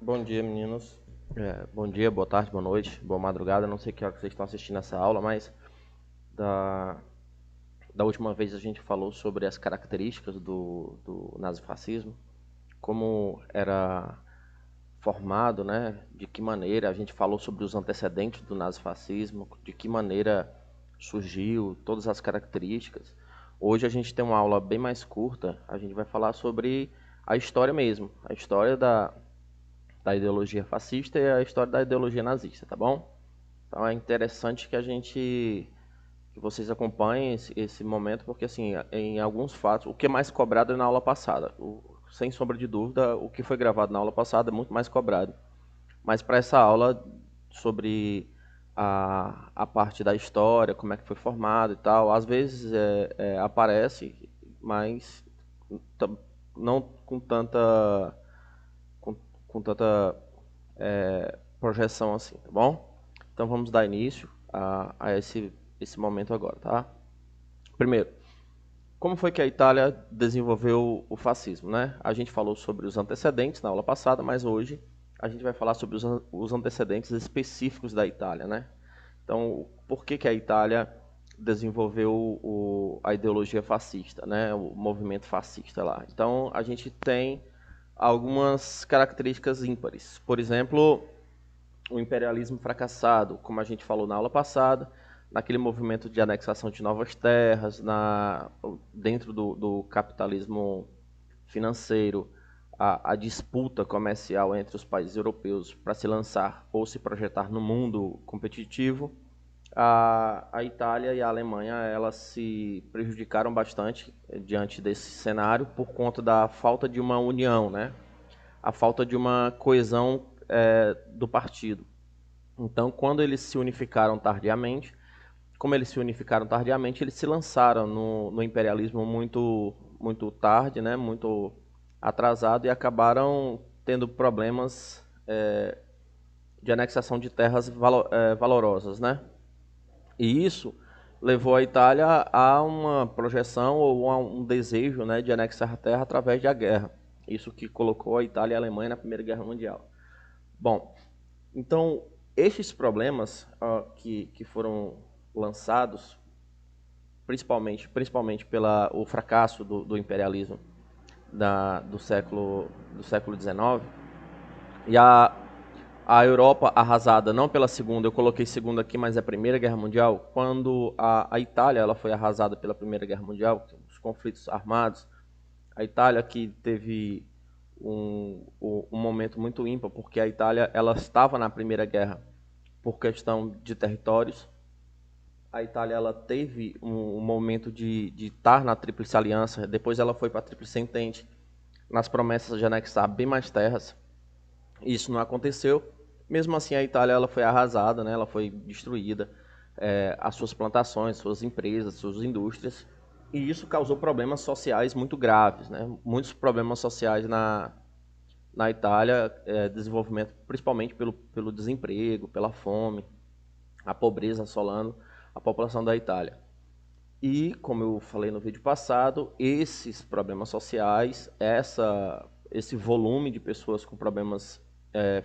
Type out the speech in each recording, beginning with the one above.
Bom dia, meninos. Bom dia, boa tarde, boa noite, boa madrugada. Não sei que hora que vocês estão assistindo essa aula, mas da, da última vez a gente falou sobre as características do nazifascismo, como era formado, né? De que maneira a gente falou sobre os antecedentes do nazifascismo, de que maneira surgiu, todas as características. Hoje a gente tem uma aula bem mais curta, a gente vai falar sobre a história mesmo, a história da ideologia fascista e a história da ideologia nazista, tá bom? Então é interessante que vocês acompanhem esse momento, porque assim, em alguns fatos, o que é mais cobrado é na aula passada. Sem sombra de dúvida, o que foi gravado na aula passada é muito mais cobrado. Mas para essa aula sobre a parte da história, como é que foi formado e tal, às vezes aparece, mas não com com, com tanta projeção assim, tá bom? Então vamos dar início a esse momento agora, tá? Primeiro, como foi que a Itália desenvolveu o fascismo, né? A gente falou sobre os antecedentes na aula passada, mas hoje a gente vai falar sobre os antecedentes específicos da Itália, né? Então, por que que a Itália desenvolveu a ideologia fascista, né? O movimento fascista lá. Então, a gente tem algumas características ímpares. Por exemplo, o imperialismo fracassado, como a gente falou na aula passada, naquele movimento de anexação de novas terras, dentro do capitalismo financeiro, a disputa comercial entre os países europeus para se lançar ou se projetar no mundo competitivo, a Itália e a Alemanha elas se prejudicaram bastante diante desse cenário por conta da falta de uma união, né? A falta de uma coesão do partido. Então, quando eles se unificaram tardiamente, como eles se unificaram tardiamente, eles se lançaram no imperialismo muito tarde, né? Muito atrasado e acabaram tendo problemas de anexação de terras valorosas, né? E isso levou a Itália a uma projeção ou a um desejo, né, de anexar a terra através da guerra. Isso que colocou a Itália e a Alemanha na Primeira Guerra Mundial. Bom, então estes problemas que foram lançados, principalmente pelo o fracasso do imperialismo do século XIX, e a Europa arrasada não pela segunda, eu coloquei segunda aqui, mas é a Primeira Guerra Mundial, quando a Itália ela foi arrasada pela Primeira Guerra Mundial, os conflitos armados, a Itália que teve um momento muito ímpar, porque a Itália ela estava na Primeira Guerra por questão de territórios. A Itália ela teve um momento de estar na Tríplice Aliança, depois ela foi para a Tríplice Entente, nas promessas de anexar bem mais terras. Isso não aconteceu. Mesmo assim, a Itália ela foi arrasada, né? Ela foi destruída, as suas plantações, suas empresas, suas indústrias. E isso causou problemas sociais muito graves, né? Muitos problemas sociais na Itália, desenvolvimento principalmente pelo desemprego, pela fome, a pobreza assolando a população da Itália. E, como eu falei no vídeo passado, esses problemas sociais, esse volume de pessoas com problemas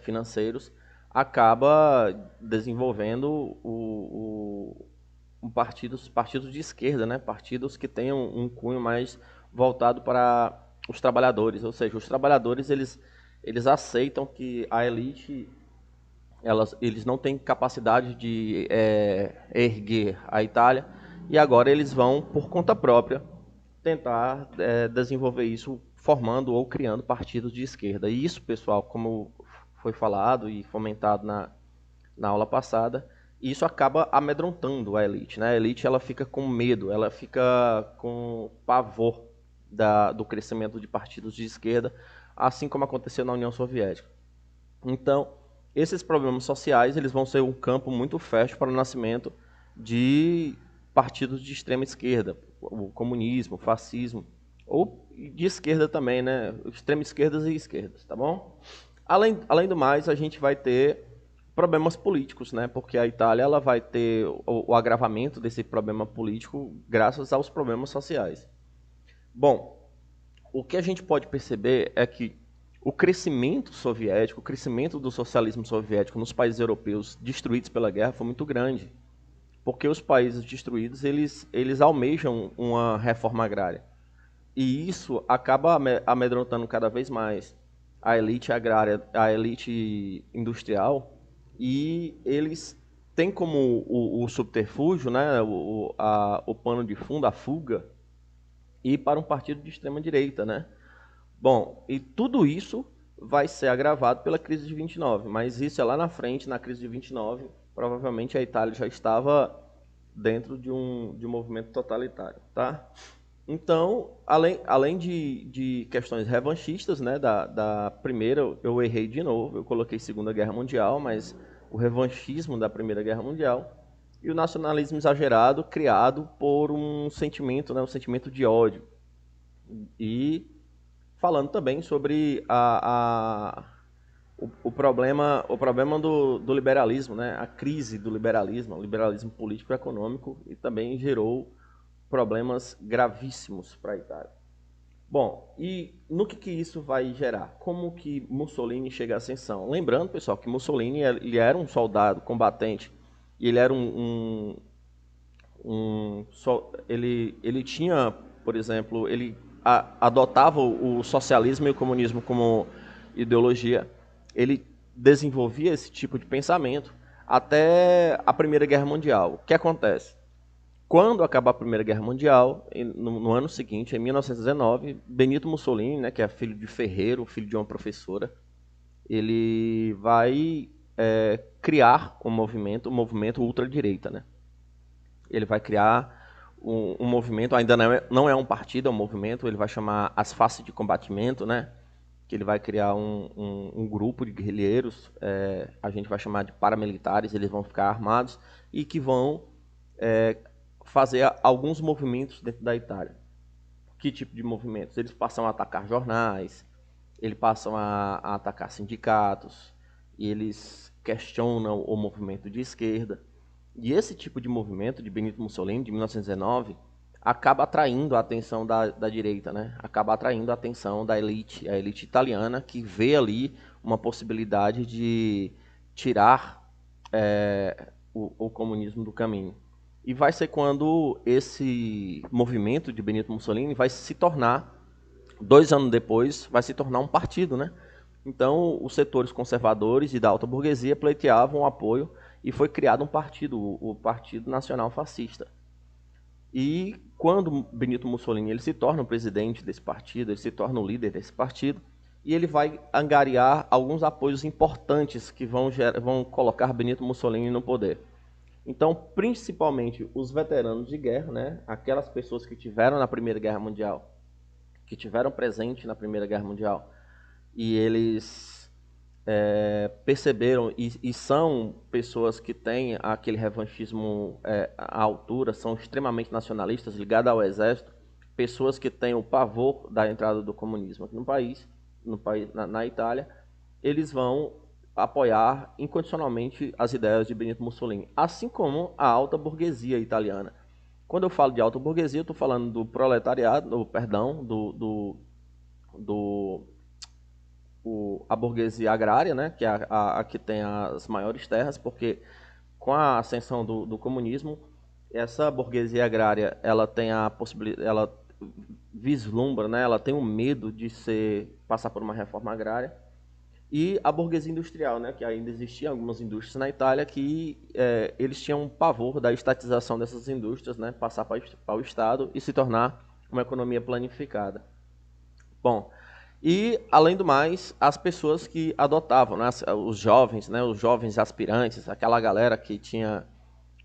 financeiros, acaba desenvolvendo partidos de esquerda, né? Partidos que tenham um cunho mais voltado para os trabalhadores, ou seja, os trabalhadores eles aceitam que a elite eles não têm capacidade de erguer a Itália e agora eles vão, por conta própria, tentar desenvolver isso formando ou criando partidos de esquerda. E isso, pessoal, como foi falado e fomentado na aula passada, isso acaba amedrontando a elite. Né? A elite ela fica com medo, ela fica com pavor do crescimento de partidos de esquerda, assim como aconteceu na União Soviética. Então, esses problemas sociais eles vão ser um campo muito fértil para o nascimento de partidos de extrema esquerda, o comunismo, o fascismo, ou de esquerda também, né? Extrema esquerdas e esquerdas, tá bom? Além do mais, a gente vai ter problemas políticos, né? Porque a Itália ela vai ter o agravamento desse problema político graças aos problemas sociais. Bom, o que a gente pode perceber é que o crescimento soviético, o crescimento do socialismo soviético nos países europeus destruídos pela guerra foi muito grande. Porque os países destruídos, eles almejam uma reforma agrária. E isso acaba amedrontando cada vez mais a elite agrária, a elite industrial, e eles têm como o subterfúgio, né, o pano de fundo, a fuga, ir para um partido de extrema-direita, né? Bom, e tudo isso vai ser agravado pela crise de 29, mas isso é lá na frente, na crise de 29, provavelmente a Itália já estava dentro de um movimento totalitário, tá? Então, além de questões revanchistas, né, da primeira, eu errei de novo, eu coloquei Segunda Guerra Mundial, mas o revanchismo da Primeira Guerra Mundial e o nacionalismo exagerado criado por um sentimento, né, um sentimento de ódio. E falando também sobre o problema do liberalismo, né, a crise do liberalismo, o liberalismo político e econômico, e também gerou problemas gravíssimos para a Itália. Bom, e no que isso vai gerar? Como que Mussolini chega à ascensão? Lembrando, pessoal, que Mussolini ele era um soldado combatente, e ele era ele tinha, por exemplo, ele adotava o socialismo e o comunismo como ideologia. Ele desenvolvia esse tipo de pensamento até a Primeira Guerra Mundial. O que acontece? Quando acaba a Primeira Guerra Mundial, no ano seguinte, em 1919, Benito Mussolini, né, que é filho de ferreiro, filho de uma professora, ele vai criar um movimento ultradireita, né? Ele vai criar um movimento, ainda não é um partido, é um movimento, ele vai chamar as Faces de Combatimento, né? Que ele vai criar um grupo de guerrilheiros, a gente vai chamar de paramilitares, eles vão ficar armados e que vão fazer alguns movimentos dentro da Itália. Que tipo de movimentos? Eles passam a atacar jornais, eles passam a atacar sindicatos, e eles questionam o movimento de esquerda. E esse tipo de movimento de Benito Mussolini, de 1919, acaba atraindo a atenção da direita, né? Acaba atraindo a atenção da elite, a elite italiana, que vê ali uma possibilidade de tirar o comunismo do caminho. E vai ser quando esse movimento de Benito Mussolini vai se tornar, 2 anos depois, vai se tornar um partido, né? Então, os setores conservadores e da alta burguesia pleiteavam o apoio e foi criado um partido, o Partido Nacional Fascista. E quando Benito Mussolini ele se torna o presidente desse partido, ele se torna o líder desse partido, e ele vai angariar alguns apoios importantes que vão colocar Benito Mussolini no poder. Então, principalmente os veteranos de guerra, né? Aquelas pessoas que tiveram na Primeira Guerra Mundial, que tiveram presente na Primeira Guerra Mundial, e eles perceberam, e são pessoas que têm aquele revanchismo à altura, são extremamente nacionalistas, ligados ao exército, pessoas que têm o pavor da entrada do comunismo aqui no país, na Itália, eles vão apoiar incondicionalmente as ideias de Benito Mussolini, assim como a alta burguesia italiana. Quando eu falo de alta burguesia, eu estou falando do proletariado, a burguesia agrária, né, que é a que tem as maiores terras, porque com a ascensão do comunismo, essa burguesia agrária, ela tem a possibilidade, ela vislumbra, né, ela tem o medo de passar por uma reforma agrária. E a burguesia industrial, né, que ainda existiam algumas indústrias na Itália que eles tinham um pavor da estatização dessas indústrias, né, passar para o Estado e se tornar uma economia planificada. Bom, e além do mais, as pessoas que adotavam, né, os jovens aspirantes, aquela galera que tinha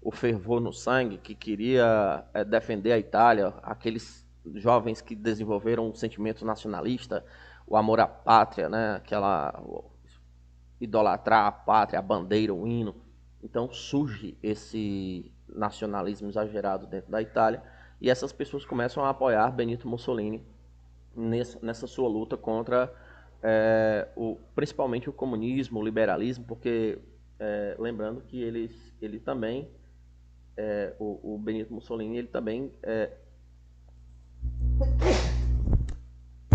o fervor no sangue, que queria defender a Itália, aqueles jovens que desenvolveram um sentimento nacionalista, o amor à pátria, né? Idolatrar a pátria, a bandeira, o hino. Então surge esse nacionalismo exagerado dentro da Itália e essas pessoas começam a apoiar Benito Mussolini nessa sua luta contra principalmente o comunismo, o liberalismo, porque lembrando que ele também, o Benito Mussolini, ele também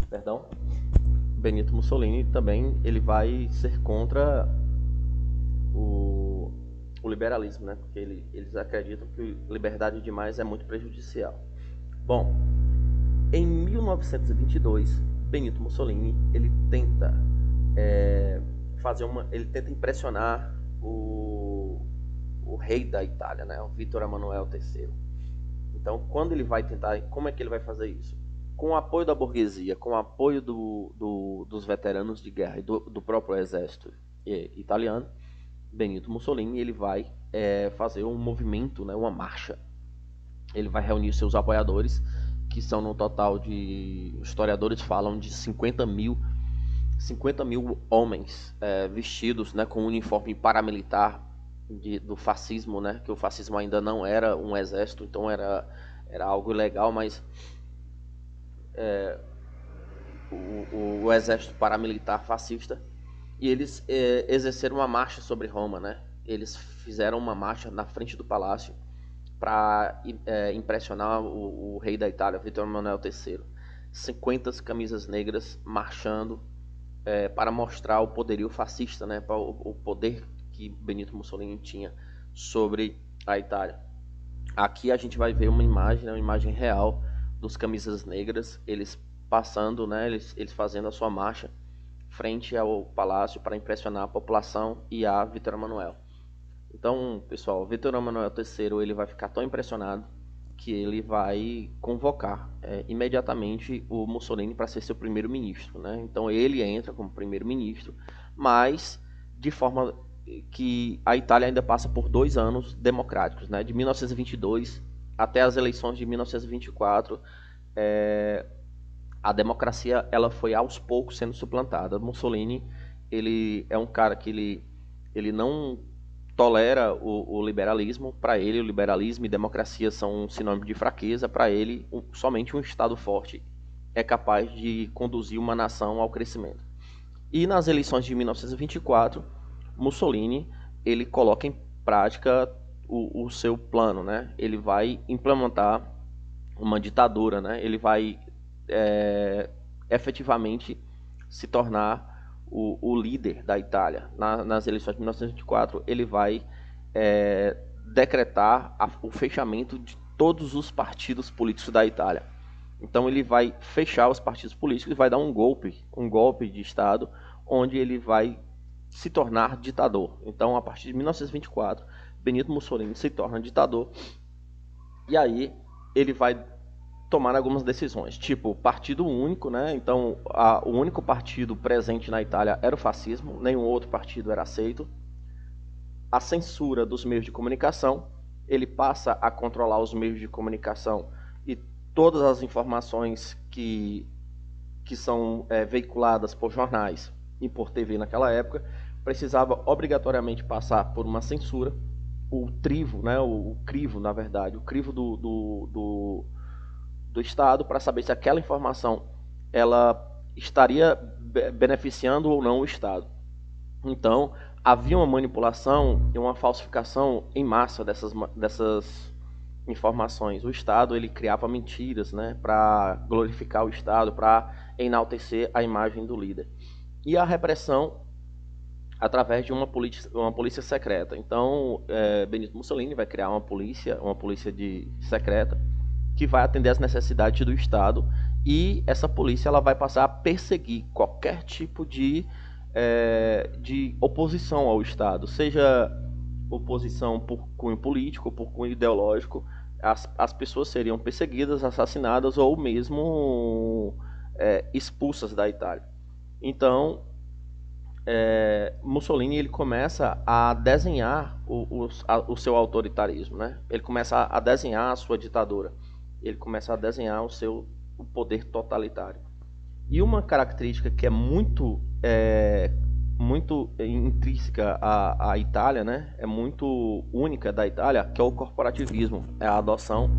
perdão. Benito Mussolini também ele vai ser contra o liberalismo, né? Porque eles acreditam que liberdade demais é muito prejudicial. Bom, em 1922, Benito Mussolini ele tenta ele tenta impressionar o rei da Itália, né? O Vítor Emanuel III. Então, quando ele vai tentar, como é que ele vai fazer isso? Com o apoio da burguesia, com o apoio dos veteranos de guerra e do próprio exército italiano, Benito Mussolini ele vai fazer um movimento, né, uma marcha. Ele vai reunir seus apoiadores, que são no total de, historiadores falam de 50 mil homens vestidos, né, com uniforme paramilitar do fascismo, né, que o fascismo ainda não era um exército, então era algo ilegal, mas o exército paramilitar fascista, e eles exerceram uma marcha sobre Roma, né? Eles fizeram uma marcha na frente do palácio para impressionar o rei da Itália, Vítor Emanuel III. 50 camisas negras marchando para mostrar o poderio fascista, né? Para o poder que Benito Mussolini tinha sobre a Itália. Aqui a gente vai ver uma imagem real dos camisas negras, eles passando, né? Eles fazendo a sua marcha frente ao palácio para impressionar a população e a Vítor Emanuel. Então, pessoal, Vítor Emanuel III ele vai ficar tão impressionado que ele vai convocar imediatamente o Mussolini para ser seu primeiro-ministro, né? Então ele entra como primeiro-ministro, mas de forma que a Itália ainda passa por 2 anos democráticos, né? De 1922 até as eleições de 1924, a democracia ela foi aos poucos sendo suplantada. Mussolini ele é um cara que ele não tolera o liberalismo. Para ele, o liberalismo e democracia são um sinônimo de fraqueza. Para ele, somente um Estado forte é capaz de conduzir uma nação ao crescimento. E nas eleições de 1924, Mussolini ele coloca em prática o seu plano, né? Ele vai implementar uma ditadura, né? Ele vai efetivamente se tornar o líder da Itália. Nas eleições de 1924, ele vai decretar o fechamento de todos os partidos políticos da Itália. Então ele vai fechar os partidos políticos e vai dar um golpe de Estado, onde ele vai se tornar ditador. Então, a partir de 1924, Benito Mussolini se torna ditador, e aí ele vai tomar algumas decisões, tipo partido único, né? Então, o único partido presente na Itália era o fascismo, nenhum outro partido era aceito. A censura dos meios de comunicação, ele passa a controlar os meios de comunicação e todas as informações que são veiculadas por jornais e por TV naquela época, precisava obrigatoriamente passar por uma censura. O crivo, né? O crivo, na verdade, o crivo do Estado, para saber se aquela informação ela estaria beneficiando ou não o Estado. Então, havia uma manipulação e uma falsificação em massa dessas informações. O Estado ele criava mentiras, né, para glorificar o Estado, para enaltecer a imagem do líder. E a repressão através de uma polícia secreta. Então, Benito Mussolini vai criar uma polícia secreta, que vai atender às necessidades do Estado, e essa polícia ela vai passar a perseguir qualquer tipo de oposição ao Estado, seja oposição por cunho político, por cunho ideológico. As pessoas seriam perseguidas, assassinadas ou mesmo expulsas da Itália. Então, Mussolini ele começa a desenhar o seu autoritarismo, né? Ele começa a desenhar a sua ditadura. Ele começa a desenhar o poder totalitário. E uma característica que é muito intrínseca à Itália, né? É muito única da Itália, que é o corporativismo, é a adoção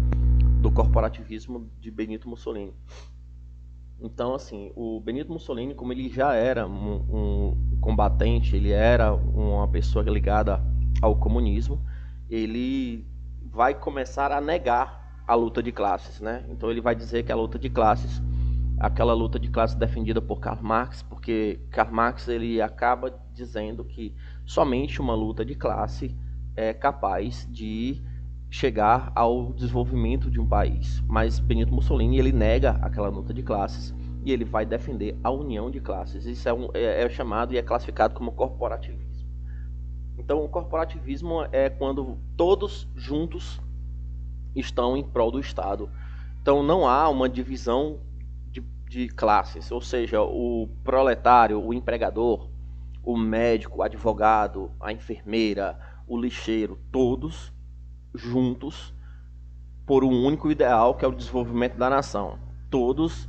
do corporativismo de Benito Mussolini. Então, assim, o Benito Mussolini, como ele já era um combatente, ele era uma pessoa ligada ao comunismo, ele vai começar a negar a luta de classes, né? Então ele vai dizer que a luta de classes aquela luta de classe defendida por Karl Marx, porque Karl Marx ele acaba dizendo que somente uma luta de classe é capaz de chegar ao desenvolvimento de um país. Mas Benito Mussolini ele nega aquela luta de classes e ele vai defender a união de classes. Isso é chamado e é classificado como corporativismo. Então, o corporativismo é quando todos juntos estão em prol do Estado. Então, não há uma divisão de classes, ou seja, o proletário, o empregador, o médico, o advogado, a enfermeira, o lixeiro, todos juntos por um único ideal, que é o desenvolvimento da nação. Todos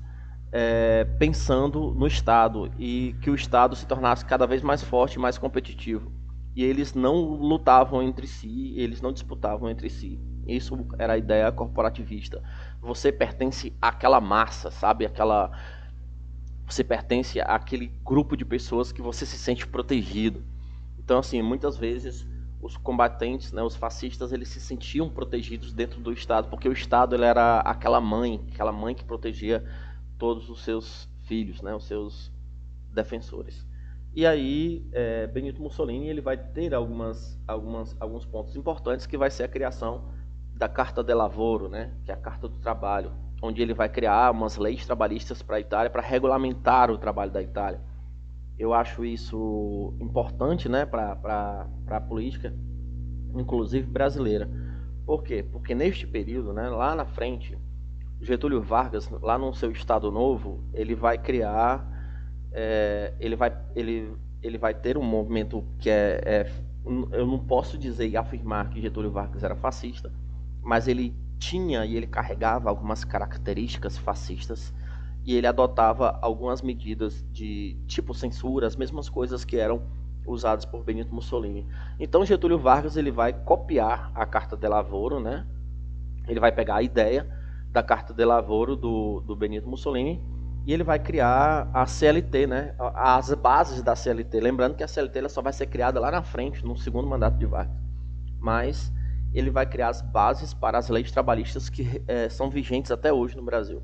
pensando no Estado e que o Estado se tornasse cada vez mais forte e mais competitivo. E eles não lutavam entre si, eles não disputavam entre si. Isso era a ideia corporativista. Você pertence àquela massa, sabe? Você pertence àquele grupo de pessoas que você se sente protegido. Então, assim, muitas vezes os combatentes, né, os fascistas, eles se sentiam protegidos dentro do Estado, porque o Estado ele era aquela mãe que protegia todos os seus filhos, né, os seus defensores. E aí, Benito Mussolini ele vai ter alguns pontos importantes, que vai ser a criação da Carta del Lavoro, né, que é a Carta do Trabalho, onde ele vai criar umas leis trabalhistas para a Itália, para regulamentar o trabalho da Itália. Eu acho isso importante, né, para a política, inclusive brasileira. Por quê? Porque neste período, né, lá na frente, Getúlio Vargas, lá no seu Estado Novo, ele vai criar, ele vai ter um movimento que eu não posso dizer e afirmar que Getúlio Vargas era fascista, mas ele tinha e ele carregava algumas características fascistas, e ele adotava algumas medidas de tipo censura, as mesmas coisas que eram usadas por Benito Mussolini. Então Getúlio Vargas ele vai copiar a Carta del Lavoro, né? Ele vai pegar a ideia da Carta del Lavoro do Benito Mussolini e ele vai criar a CLT, né? As bases da CLT. Lembrando que a CLT ela só vai ser criada lá na frente, no segundo mandato de Vargas. Mas ele vai criar as bases para as leis trabalhistas que são vigentes até hoje no Brasil.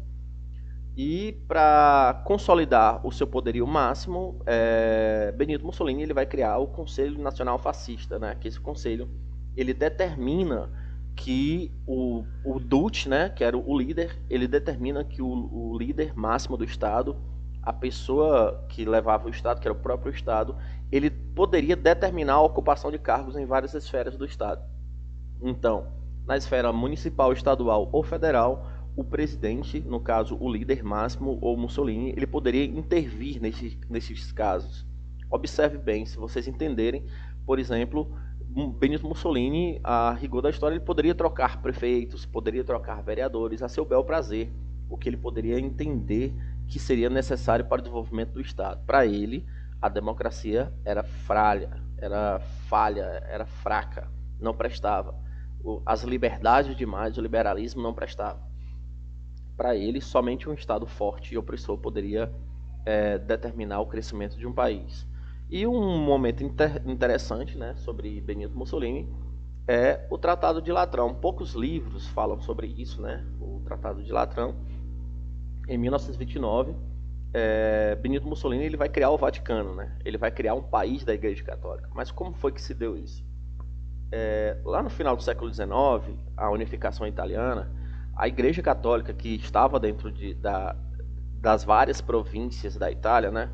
E para consolidar o seu poderio máximo, Benito Mussolini ele vai criar o Conselho Nacional Fascista, né? Que esse conselho ele determina que o Duce, né, que era o líder, ele determina que o líder máximo do Estado, a pessoa que levava o Estado, que era o próprio Estado, ele poderia determinar a ocupação de cargos em várias esferas do Estado. Então, na esfera municipal, estadual ou federal, o presidente, no caso o líder máximo ou Mussolini, ele poderia intervir nesses casos. Observe bem, se vocês entenderem, por exemplo, Benito Mussolini, a rigor da história, ele poderia trocar prefeitos, poderia trocar vereadores a seu bel prazer, o que ele poderia entender que seria necessário para o desenvolvimento do Estado. Para ele, a democracia era falha, era fraca, não prestava. As liberdades demais, o liberalismo não prestava. Para ele, somente um Estado forte e opressor poderia determinar o crescimento de um país. E um momento interessante, né, sobre Benito Mussolini é o Tratado de Latrão. Poucos livros falam sobre isso, né? O Tratado de Latrão. Em 1929, Benito Mussolini ele vai criar o Vaticano, né? Ele vai criar um país da Igreja Católica. Mas como foi que se deu isso? Lá no final do século XIX, a unificação italiana, a Igreja Católica, que estava dentro das várias províncias da Itália, né,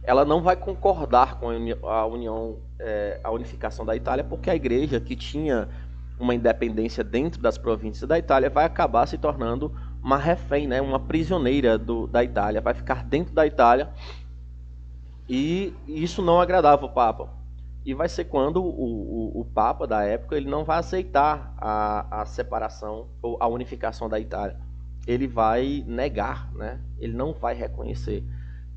ela não vai concordar com a unificação da Itália, porque a Igreja, que tinha uma independência dentro das províncias da Itália, vai acabar se tornando uma refém, né, uma prisioneira da Itália, vai ficar dentro da Itália, e isso não agradava o Papa. E vai ser quando o Papa da época ele não vai aceitar a separação ou a unificação da Itália. Ele vai negar, né? Ele não vai reconhecer.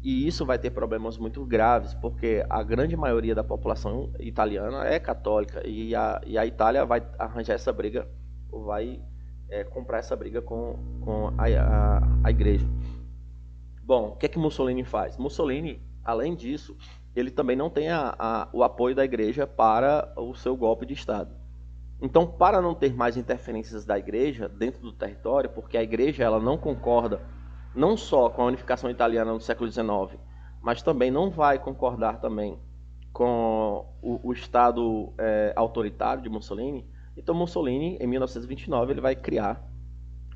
E isso vai ter problemas muito graves, porque a grande maioria da população italiana é católica, e a Itália vai arranjar essa briga, ou vai comprar essa briga com a igreja. Bom, o que é que Mussolini faz? Mussolini, além disso, ele também não tem o apoio da igreja para o seu golpe de Estado. Então, para não ter mais interferências da igreja dentro do território, porque a igreja ela não concorda não só com a unificação italiana no século XIX, mas também não vai concordar também com o Estado autoritário de Mussolini. Então Mussolini, em 1929, ele vai criar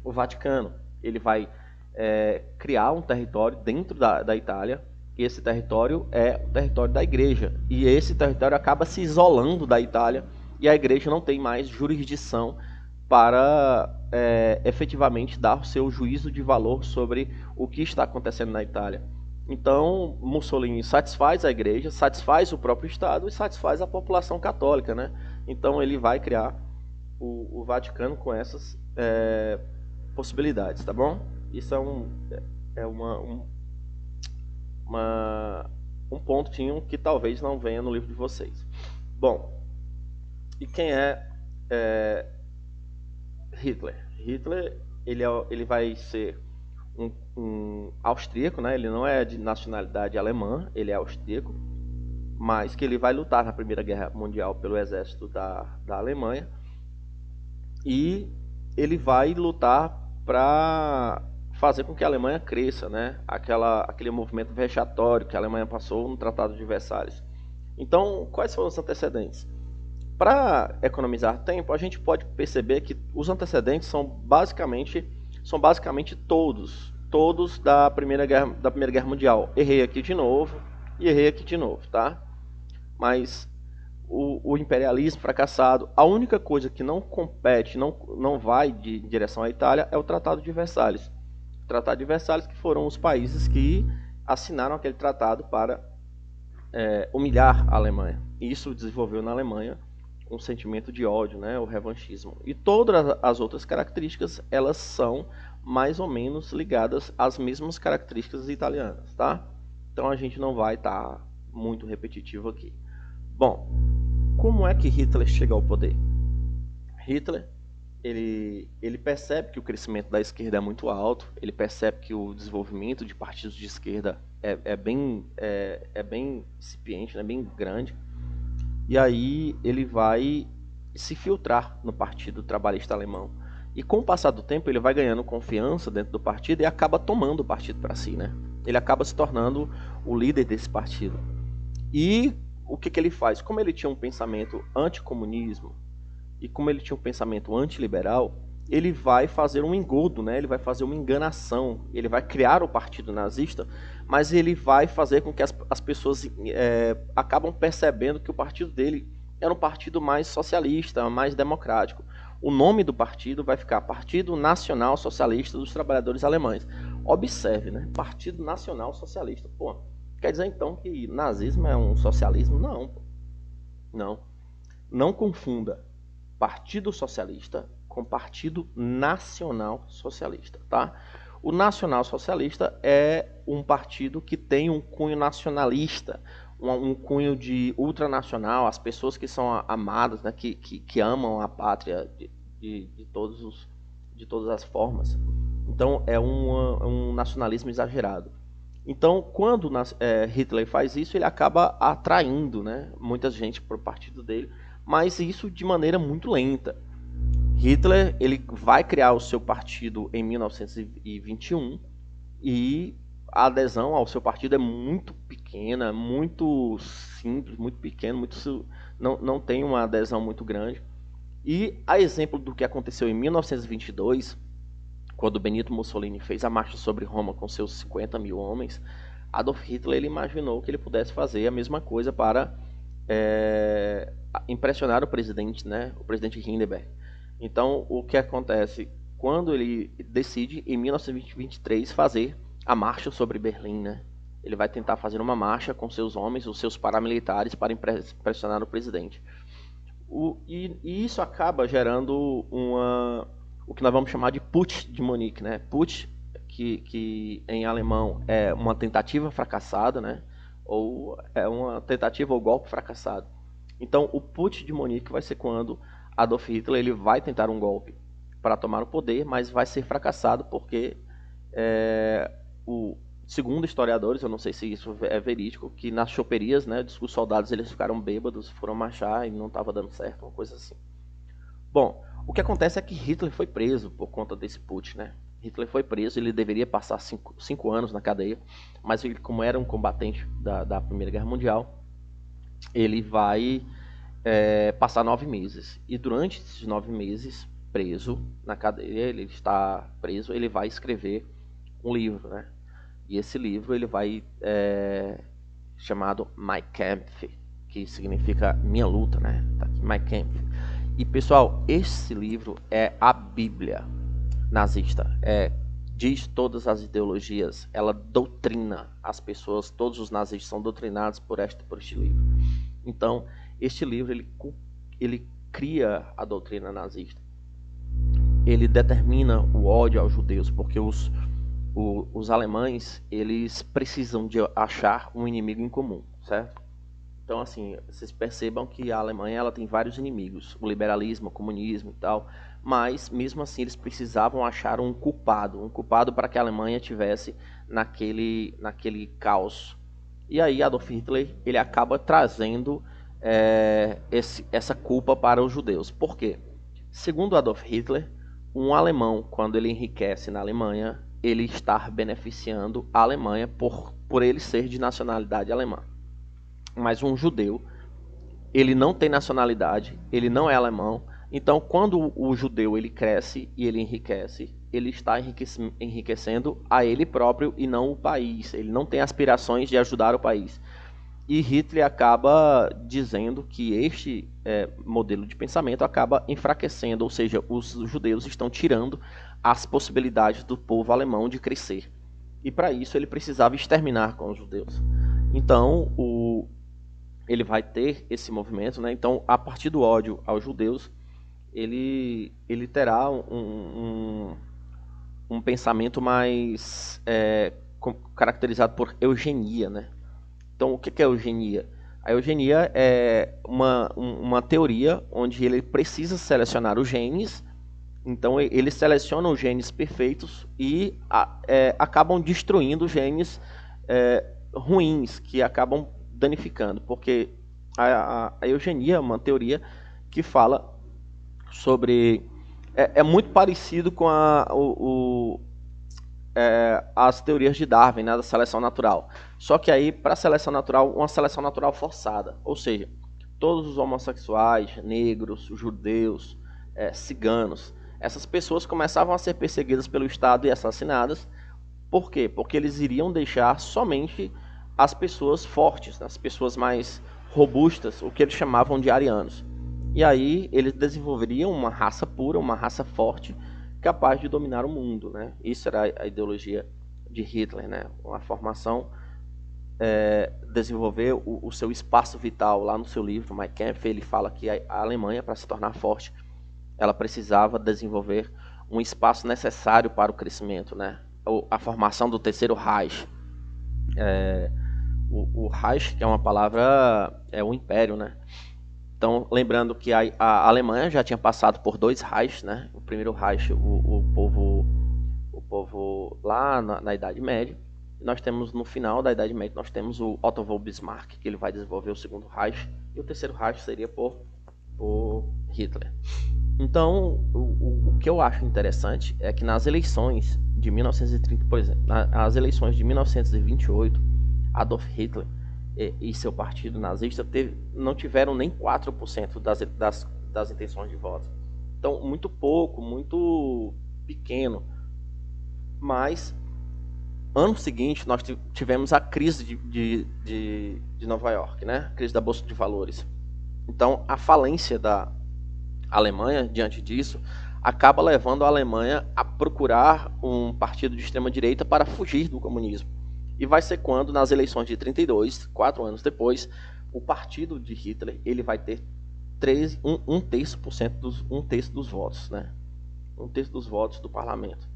o Vaticano. Ele vai criar um território dentro da Itália, e esse território é o território da igreja. E esse território acaba se isolando da Itália, e a igreja não tem mais jurisdição para efetivamente dar o seu juízo de valor sobre o que está acontecendo na Itália. Então, Mussolini satisfaz a igreja, satisfaz o próprio Estado e satisfaz a população católica, né? Então, ele vai criar o Vaticano com essas possibilidades, tá bom? Isso é um pontinho que talvez não venha no livro de vocês. Bom, e quem é Hitler? Hitler, ele vai ser um austríaco, né? Ele não é de nacionalidade alemã, ele é austríaco, mas que ele vai lutar na Primeira Guerra Mundial pelo exército da Alemanha, e ele vai lutar para fazer com que a Alemanha cresça, né? Aquele movimento vexatório que a Alemanha passou no Tratado de Versalhes. Então, quais foram os antecedentes? Para economizar tempo, a gente pode perceber que os antecedentes são basicamente todos da Primeira Guerra Mundial. Errei aqui de novo e errei aqui de novo, tá? Mas o imperialismo fracassado, a única coisa que não compete, não vai de direção à Itália é o Tratado de Versalhes. O Tratado de Versalhes, que foram os países que assinaram aquele tratado para humilhar a Alemanha. Isso desenvolveu na Alemanha um sentimento de ódio, né, o revanchismo. E todas as outras características, elas são mais ou menos ligadas às mesmas características italianas, tá? Então a gente não vai estar muito repetitivo aqui. Bom, como é que Hitler chega ao poder? Hitler, ele percebe que o crescimento da esquerda é muito alto, ele percebe que o desenvolvimento de partidos de esquerda é bem incipiente, né, bem grande. E aí ele vai se filtrar no Partido Trabalhista Alemão. E com o passar do tempo ele vai ganhando confiança dentro do partido e acaba tomando o partido para si, né? Ele acaba se tornando o líder desse partido. E o que ele faz? Como ele tinha um pensamento anticomunismo e como ele tinha um pensamento antiliberal, ele vai fazer um engodo, né? Ele vai fazer uma enganação, ele vai criar o partido nazista, mas ele vai fazer com que as pessoas acabam percebendo que o partido dele era um partido mais socialista, mais democrático. O nome do partido vai ficar Partido Nacional Socialista dos Trabalhadores Alemães. Observe, né? Partido Nacional Socialista. Pô, quer dizer então que nazismo é um socialismo? Não. Não confunda Partido Socialista com Partido Nacional Socialista, tá? O Nacional Socialista é um partido que tem um cunho nacionalista, um cunho de ultranacional, as pessoas que são amadas, né, que amam a pátria de todas as formas. Então é um nacionalismo exagerado. Então, quando Hitler faz isso, ele acaba atraindo, né, muita gente para o partido dele, mas isso de maneira muito lenta. Hitler ele vai criar o seu partido em 1921 e a adesão ao seu partido é muito pequena, muito simples, muito pequeno, não tem uma adesão muito grande. E a exemplo do que aconteceu em 1922, quando Benito Mussolini fez a marcha sobre Roma com seus 50 mil homens, Adolf Hitler ele imaginou que ele pudesse fazer a mesma coisa para impressionar o presidente, né, o presidente Hindenburg. Então, o que acontece? Quando ele decide, em 1923, fazer a marcha sobre Berlim, né? Ele vai tentar fazer uma marcha com seus homens, os seus paramilitares, para impressionar o presidente. E isso acaba gerando o que nós vamos chamar de Putsch de Munique, né? Putsch, que em alemão é uma tentativa fracassada, né? Ou é uma tentativa ou golpe fracassado. Então, o Putsch de Munique vai ser quando Adolf Hitler ele vai tentar um golpe para tomar o poder, mas vai ser fracassado porque, segundo historiadores, eu não sei se isso é verídico, que nas choperias, né, os soldados eles ficaram bêbados, foram marchar e não estava dando certo, uma coisa assim. Bom, o que acontece é que Hitler foi preso por conta desse putsch, né? Hitler foi preso, ele deveria passar 5 anos na cadeia, mas ele, como era um combatente da Primeira Guerra Mundial, ele vai passar 9 meses. E durante esses 9 meses, preso na cadeia, ele está preso, ele vai escrever um livro, né? E esse livro ele vai chamado Mein Kampf, que significa minha luta, né? Tá aqui, Mein Kampf. E pessoal, esse livro é a Bíblia nazista. Diz todas as ideologias, ela doutrina as pessoas, todos os nazistas são doutrinados por este livro. Então, este livro ele cria a doutrina nazista. Ele determina o ódio aos judeus, porque os alemães, eles precisam de achar um inimigo em comum, certo? Então, assim, vocês percebam que a Alemanha ela tem vários inimigos, o liberalismo, o comunismo e tal, mas mesmo assim eles precisavam achar um culpado para que a Alemanha tivesse naquele caos. E aí Adolf Hitler ele acaba trazendo essa culpa para os judeus. Por quê? Segundo Adolf Hitler, um alemão, quando ele enriquece na Alemanha, ele está beneficiando a Alemanha por ele ser de nacionalidade alemã. Mas um judeu, ele não tem nacionalidade, ele não é alemão. Então, quando o judeu ele cresce e ele enriquece, ele está enriquecendo a ele próprio e não o país. Ele não tem aspirações de ajudar o país. E Hitler acaba dizendo que este modelo de pensamento acaba enfraquecendo, ou seja, os judeus estão tirando as possibilidades do povo alemão de crescer. E para isso ele precisava exterminar com os judeus. Então, ele vai ter esse movimento, né? Então, a partir do ódio aos judeus, ele terá um pensamento mais caracterizado por eugenia, né? Então, o que é eugenia? A eugenia é uma teoria onde ele precisa selecionar os genes. Então, eles selecionam os genes perfeitos e acabam destruindo os genes ruins, que acabam danificando. Porque a eugenia é uma teoria que fala sobre... É muito parecido com as teorias de Darwin, né, da seleção natural. Só que aí, para a seleção natural, uma seleção natural forçada. Ou seja, todos os homossexuais, negros, judeus, ciganos, essas pessoas começavam a ser perseguidas pelo Estado e assassinadas. Por quê? Porque eles iriam deixar somente as pessoas fortes, né, as pessoas mais robustas, o que eles chamavam de arianos. E aí eles desenvolveriam uma raça pura, uma raça forte, capaz de dominar o mundo, né? Isso era a ideologia de Hitler, né? Uma formação, desenvolver o seu espaço vital. Lá no seu livro, Mein Kampf, ele fala que a Alemanha, para se tornar forte, ela precisava desenvolver um espaço necessário para o crescimento, né? A formação do Terceiro Reich. O Reich, que é uma palavra, é o império, né? Então, lembrando que a Alemanha já tinha passado por 2 Reichs, né? O primeiro Reich, o povo lá na Idade Média. E nós temos, no final da Idade Média, nós temos o Otto von Bismarck, que ele vai desenvolver o segundo Reich. E o terceiro Reich seria por Hitler. Então, o que eu acho interessante é que nas eleições de 1930, por exemplo, nas eleições de 1928, Adolf Hitler e seu partido nazista não tiveram nem 4% das intenções de voto. Então, muito pouco, muito pequeno. Mas, ano seguinte, nós tivemos a crise de Nova York, né? A crise da Bolsa de Valores. Então, a falência da Alemanha, diante disso, acaba levando a Alemanha a procurar um partido de extrema-direita para fugir do comunismo. E vai ser quando, nas eleições de 32, 4 anos depois, o partido de Hitler ele vai ter um terço dos votos, né? Um terço dos votos do parlamento.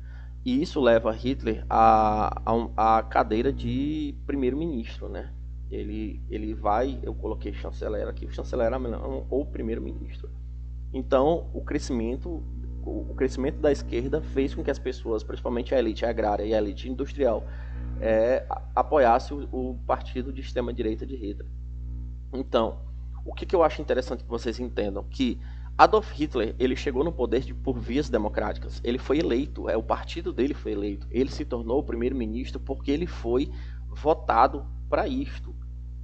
E isso leva Hitler à cadeira de primeiro-ministro, né? Ele vai, eu coloquei chanceler aqui, o chanceler alemão ou primeiro-ministro. Então, o crescimento da esquerda fez com que as pessoas, principalmente a elite agrária e a elite industrial, apoiasse o partido de extrema-direita de Hitler. Então, o que eu acho interessante que vocês entendam? Que Adolf Hitler, ele chegou no poder por vias democráticas. Ele foi eleito, o partido dele foi eleito. Ele se tornou o primeiro-ministro porque ele foi votado para isto.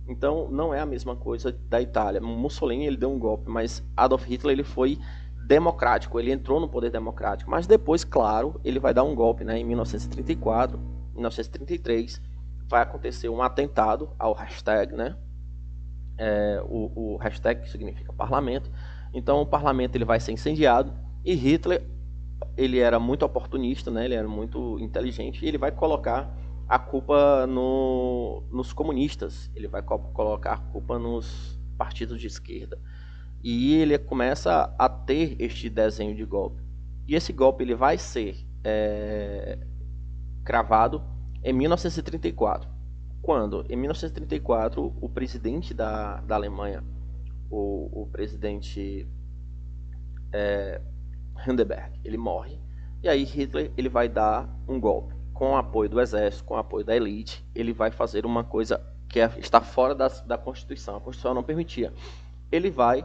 Então, não é a mesma coisa da Itália. Mussolini, ele deu um golpe, mas Adolf Hitler, ele foi democrático. Ele entrou no poder democrático. Mas depois, claro, ele vai dar um golpe, né? Em 1934, 1933, vai acontecer um atentado ao hashtag, né? O hashtag, que significa parlamento. Então o parlamento ele vai ser incendiado e Hitler, ele era muito oportunista, né? Ele era muito inteligente e ele vai colocar a culpa nos comunistas, ele vai colocar a culpa nos partidos de esquerda. E ele começa a ter este desenho de golpe. E esse golpe ele vai ser cravado em 1934. Quando? Em 1934, o presidente da Alemanha, o presidente Hindenburg, ele morre, e aí Hitler ele vai dar um golpe, com o apoio do exército, com o apoio da elite, ele vai fazer uma coisa que está fora da Constituição, a Constituição não permitia. Ele vai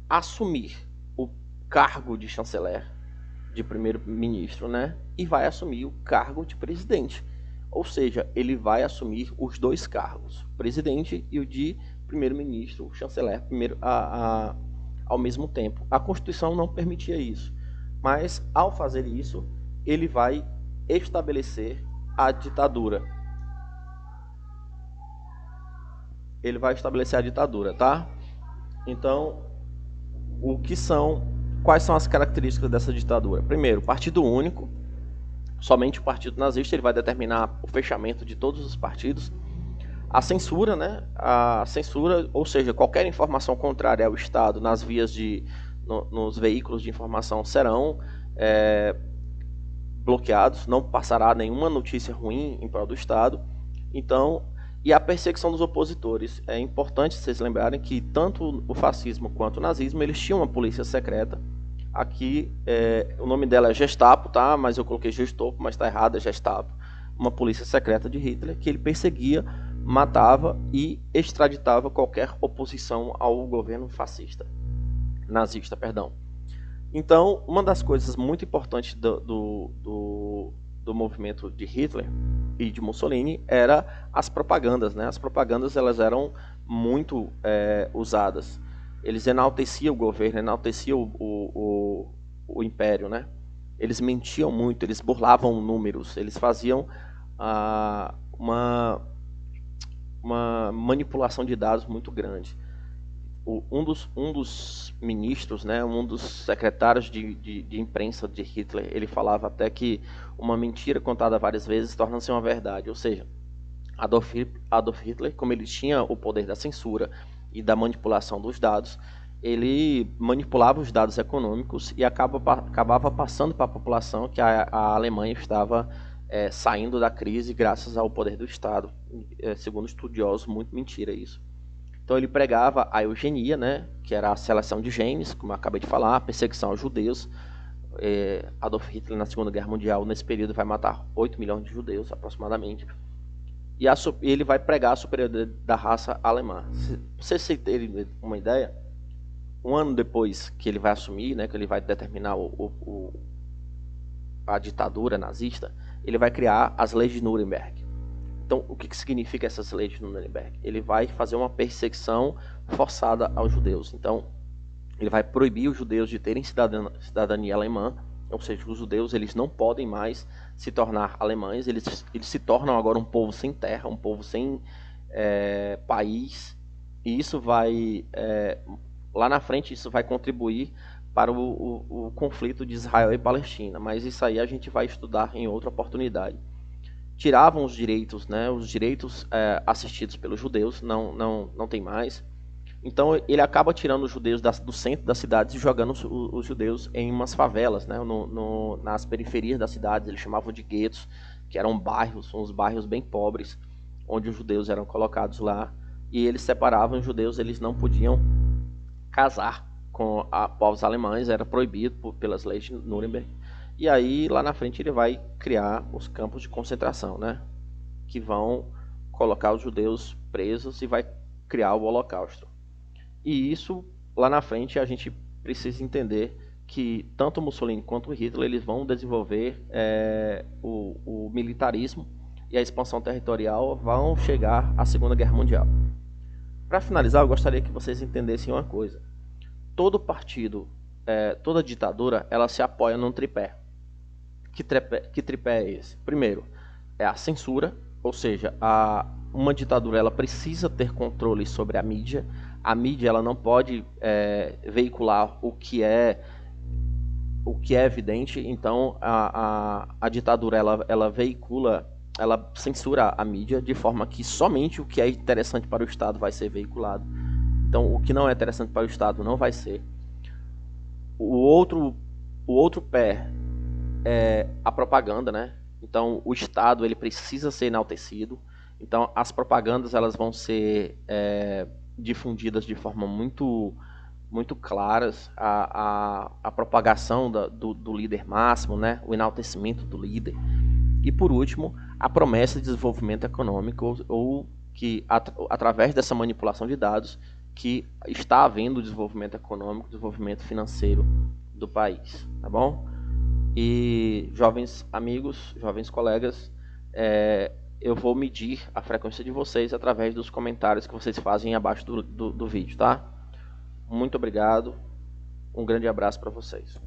assumir o cargo de chanceler, de primeiro-ministro, né, e vai assumir o cargo de presidente. Ou seja, ele vai assumir os dois cargos, o presidente e o de primeiro-ministro, o chanceler, ao mesmo tempo. A Constituição não permitia isso, mas ao fazer isso, ele vai estabelecer a ditadura. Ele vai estabelecer a ditadura, tá? Então, quais são as características dessa ditadura? Primeiro, partido único. Somente o partido nazista ele vai determinar o fechamento de todos os partidos. A censura, né? A censura, ou seja, qualquer informação contrária ao Estado nas vias nos veículos de informação serão bloqueados, não passará nenhuma notícia ruim em prol do Estado. Então, e a perseguição dos opositores. É importante vocês lembrarem que tanto o fascismo quanto o nazismo, eles tinham uma polícia secreta. Aqui, o nome dela é Gestapo, tá? Mas eu coloquei Gestapo, mas está errado, é Gestapo. Uma polícia secreta de Hitler, que ele perseguia, matava e extraditava qualquer oposição ao governo nazista, perdão. Então, uma das coisas muito importantes do movimento de Hitler e de Mussolini era as propagandas, né? As propagandas elas eram muito usadas. Eles enalteciam o governo, enalteciam o império, né? Eles mentiam muito, eles burlavam números, eles faziam uma manipulação de dados muito grande. Um dos ministros, né, um dos secretários de imprensa de Hitler, ele falava até que uma mentira contada várias vezes torna-se uma verdade. Ou seja, Adolf Hitler, como ele tinha o poder da censura e da manipulação dos dados, ele manipulava os dados econômicos e acabava passando para a população que a Alemanha estava saindo da crise graças ao poder do Estado. Segundo estudiosos, muito mentira isso. Então ele pregava a eugenia, né, que era a seleção de genes, como eu acabei de falar, a perseguição aos judeus. Adolf Hitler, na Segunda Guerra Mundial, nesse período, vai matar 8 milhões de judeus, aproximadamente. E ele vai pregar a superioridade da raça alemã. Se vocês terem uma ideia, um ano depois que ele vai assumir, né, que ele vai determinar a ditadura nazista, ele vai criar as leis de Nuremberg. Então, o que significa essas leis de Nuremberg? Ele vai fazer uma perseguição forçada aos judeus. Então, ele vai proibir os judeus de terem cidadania alemã, ou seja, os judeus eles não podem mais se tornar alemães, eles se tornam agora um povo sem terra, um povo sem país, e isso vai, lá na frente, isso vai contribuir para o conflito de Israel e Palestina, mas isso aí a gente vai estudar em outra oportunidade. Tiravam os direitos, né, os direitos assistidos pelos judeus, não tem mais. Então ele acaba tirando os judeus do centro das cidades e jogando os judeus em umas favelas, né, nas periferias das cidades. Eles chamavam de guetos, que eram bairros, uns bairros bem pobres, onde os judeus eram colocados lá. E eles separavam os judeus, eles não podiam casar com povos alemães, era proibido pelas leis de Nuremberg. E aí, lá na frente, ele vai criar os campos de concentração, né? Que vão colocar os judeus presos e vai criar o Holocausto. E isso, lá na frente, a gente precisa entender que tanto Mussolini quanto Hitler eles vão desenvolver o militarismo e a expansão territorial vão chegar à Segunda Guerra Mundial. Para finalizar, eu gostaria que vocês entendessem uma coisa. Todo partido, toda ditadura, ela se apoia num tripé. Que tripé é esse? Primeiro, é a censura, ou seja, uma ditadura ela precisa ter controle sobre a mídia. A mídia ela não pode veicular o que é evidente. Então a ditadura ela veicula, ela censura a mídia de forma que somente o que é interessante para o Estado vai ser veiculado. Então o que não é interessante para o Estado não vai ser. O outro pé é a propaganda, né? Então o Estado ele precisa ser enaltecido. Então as propagandas elas vão ser difundidas de forma muito claras, a propagação do líder máximo, né? O enaltecimento do líder. E por último, a promessa de desenvolvimento econômico, ou que através dessa manipulação de dados que está havendo desenvolvimento econômico, desenvolvimento financeiro do país, tá bom? E jovens amigos, jovens colegas, eu vou medir a frequência de vocês através dos comentários que vocês fazem abaixo do vídeo, tá? Muito obrigado, um grande abraço para vocês.